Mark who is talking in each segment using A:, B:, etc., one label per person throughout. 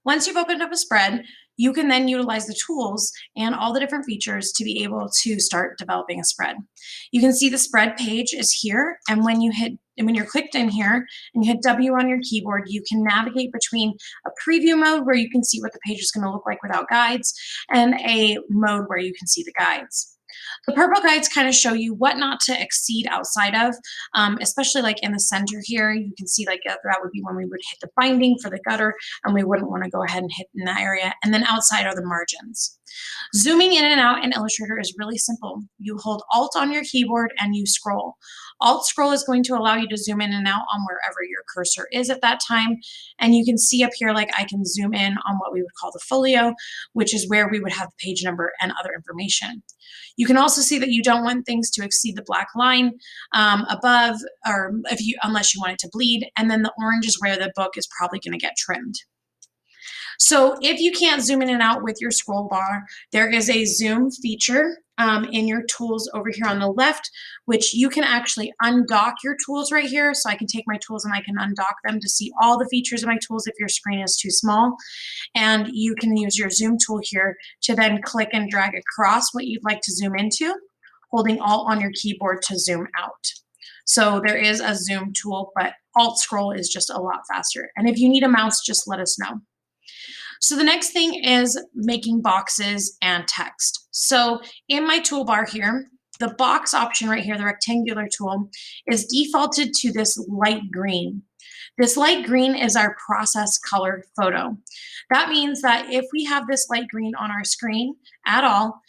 A: Once you've opened up a spread, you can then utilize the tools and all the different features to be able to start developing a spread. You can see the spread page is here, and when you're clicked in here and you hit W on your keyboard, you can navigate between a preview mode where you can see what the page is going to look like without guides, and a mode where you can see the guides. The purple guides kind of show you what not to exceed outside of, especially like in the center here. You can see like that would be when we would hit the binding for the gutter, and we wouldn't want to go ahead and hit in that area. And then outside are the margins. Zooming in and out in Illustrator is really simple. You hold Alt on your keyboard and you scroll. Alt scroll is going to allow you to zoom in and out on wherever your cursor is at that time. And you can see up here, like I can zoom in on what we would call the folio, which is where we would have the page number and other information. You can also see that you don't want things to exceed the black line above, or unless you want it to bleed. And then the orange is where the book is probably going to get trimmed. So if you can't zoom in and out with your scroll bar, there is a zoom feature in your tools over here on the left, which you can actually undock your tools right here. So I can take my tools and I can undock them to see all the features of my tools if your screen is too small. And you can use your zoom tool here to then click and drag across what you'd like to zoom into, holding Alt on your keyboard to zoom out. So there is a zoom tool, but Alt scroll is just a lot faster. And if you need a mouse, just let us know. So the next thing is making boxes and text. So in my toolbar here, the box option right here, the rectangular tool, is defaulted to this light green. This light green is our process color photo. That means that if we have this light green on our screen at all,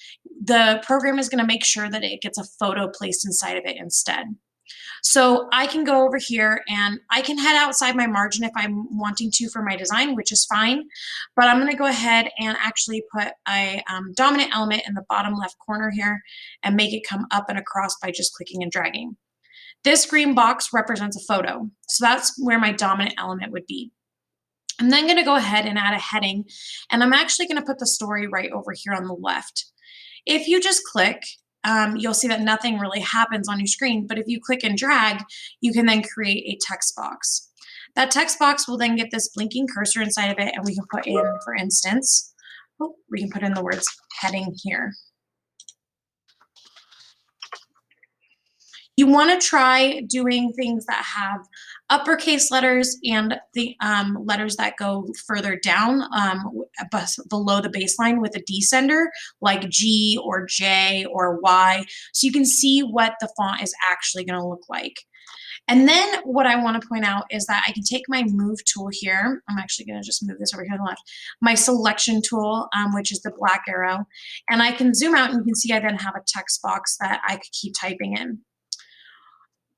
A: the program is going to make sure that it gets a photo placed inside of it instead. So I can go over here and I can head outside my margin if I'm wanting to for my design, which is fine. But I'm going to go ahead and actually put a dominant element in the bottom left corner here and make it come up and across by just clicking and dragging. This green box represents a photo. So that's where my dominant element would be. I'm then going to go ahead and add a heading, and I'm actually going to put the story right over here on the left. If you just click, you'll see that nothing really happens on your screen, but if you click and drag, you can then create a text box. That text box will then get this blinking cursor inside of it, and we can put in, for instance, we can put in the words heading here. You want to try doing things that have uppercase letters and the letters that go further down below the baseline with a descender, like G or J or Y, so you can see what the font is actually going to look like. And then what I want to point out is that I can take my move tool here. I'm actually going to just move this over here on the left. My selection tool, which is the black arrow, and I can zoom out and you can see I then have a text box that I could keep typing in.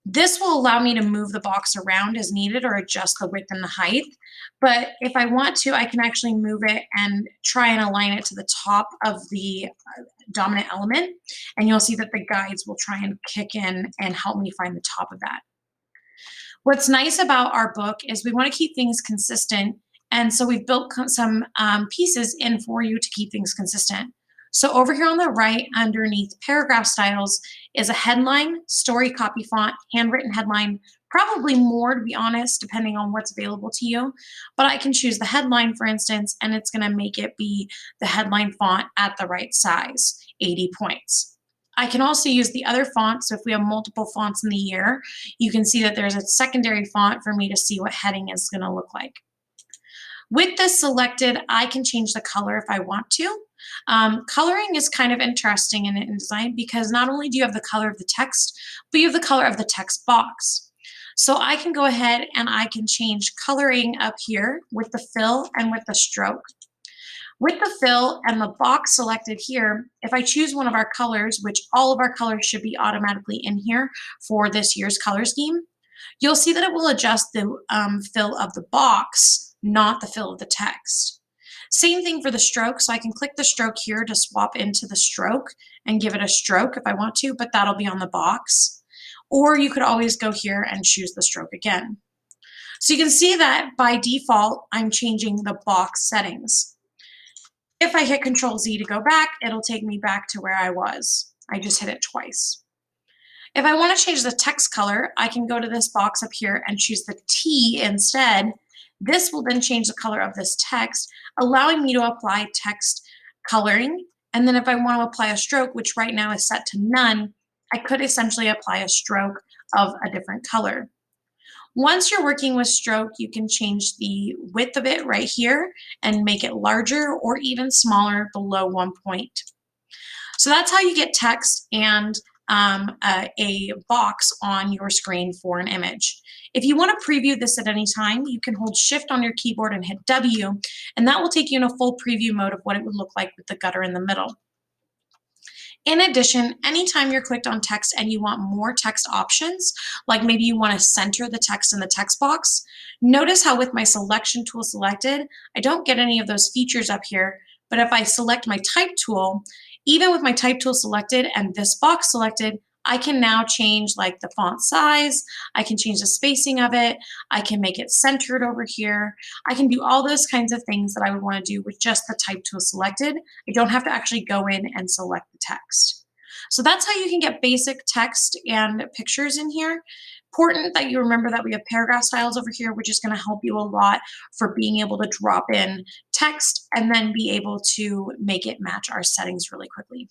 A: This will allow me to move the box around as needed or adjust the width and the height. But if I want to, I can actually move it and try and align it to the top of the dominant element. And you'll see that the guides will try and kick in and help me find the top of that. What's nice about our book is we want to keep things consistent. And so we've built some pieces in for you to keep things consistent. So over here on the right, underneath paragraph styles, is a headline, story copy font, handwritten headline, probably more to be honest, depending on what's available to you. But I can choose the headline, for instance, and it's going to make it be the headline font at the right size, 80 points. I can also use the other font. So if we have multiple fonts in the year, you can see that there's a secondary font for me to see what heading is going to look like. With this selected, I can change the color if I want to. Coloring is kind of interesting in InDesign because not only do you have the color of the text, but you have the color of the text box. So I can go ahead and I can change coloring up here with the fill and with the stroke. With the fill and the box selected here, if I choose one of our colors, which all of our colors should be automatically in here for this year's color scheme, you'll see that it will adjust the fill of the box, not the fill of the text. Same thing for the stroke, so I can click the stroke here to swap into the stroke and give it a stroke if I want to, but that'll be on the box. Or you could always go here and choose the stroke again. So you can see that by default, I'm changing the box settings. If I hit Control Z to go back, it'll take me back to where I was. I just hit it twice. If I want to change the text color, I can go to this box up here and choose the T instead, This will then change the color of this text, allowing me to apply text coloring. And then if I want to apply a stroke, which right now is set to none, I could essentially apply a stroke of a different color. Once you're working with stroke, you can change the width of it right here and make it larger or even smaller below 1 point. So that's how you get text and a box on your screen for an image. If you want to preview this at any time, you can hold Shift on your keyboard and hit W, and that will take you in a full preview mode of what it would look like with the gutter in the middle. In addition, anytime you're clicked on text and you want more text options, like maybe you want to center the text in the text box, notice how with my selection tool selected, I don't get any of those features up here, but if I select my type tool, even with my type tool selected and this box selected, I can now change like the font size, I can change the spacing of it, I can make it centered over here, I can do all those kinds of things that I would want to do with just the type tool selected. I don't have to actually go in and select the text. So that's how you can get basic text and pictures in here. Important that you remember that we have paragraph styles over here, which is going to help you a lot for being able to drop in text and then be able to make it match our settings really quickly.